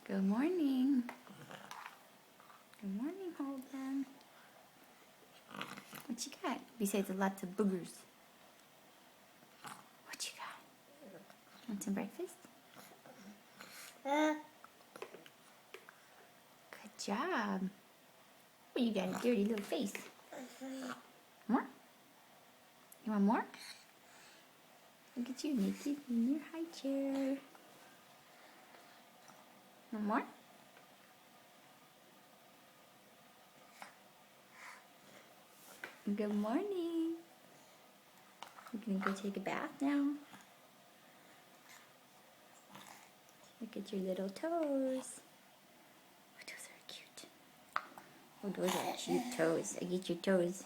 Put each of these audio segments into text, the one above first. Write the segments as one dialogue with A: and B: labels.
A: Good morning. Good morning, Holden. What you got? Besides lots of boogers. What you got? Want some breakfast? Good job. Oh, you got a dirty little face. More? You want more? Look at you naked in your high chair. Want more? Good morning. You're gonna go take a bath now. Look at your little toes. Oh, those are cute. Oh, those are cute toes. I get your toes.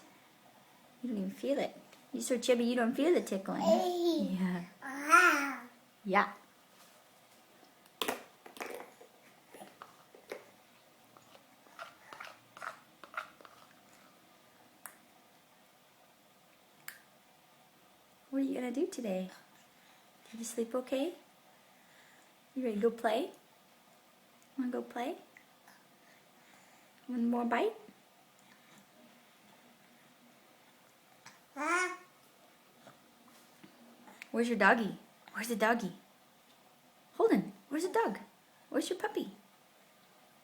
A: You don't even feel it. You're so chubby you don't feel the tickling. Yeah. Yeah. What are you gonna do today? Did you sleep okay? You ready to go play? Wanna go play? One more bite? Where's your doggy? Where's the doggy? Holden, where's the dog? Where's your puppy?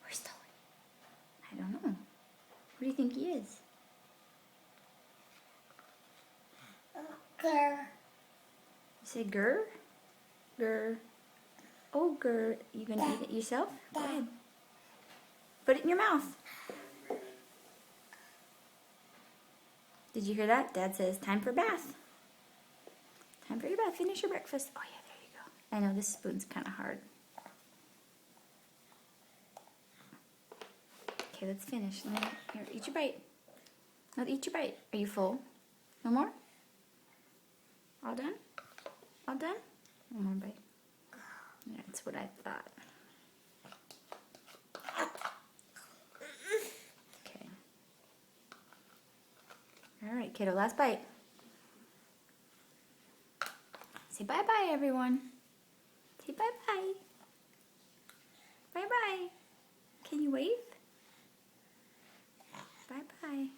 A: Where's Dolly? I don't know. Who do you think he is?
B: Grr.
A: You say grr? Grr. Oh, grr. You gonna eat it yourself? Go ahead. Put it in your mouth. Did you hear that? Dad says, time for bath. Time for your bath. Finish your breakfast. Oh, yeah, there you go. I know this spoon's kind of hard. Okay, let's finish. Here, eat your bite. No, eat your bite. Are you full? No more? All done? All done? One more bite. That's what I thought. Okay. All right, kiddo, last bite. Say bye-bye, everyone. Say bye-bye. Bye-bye. Can you wave? Bye-bye.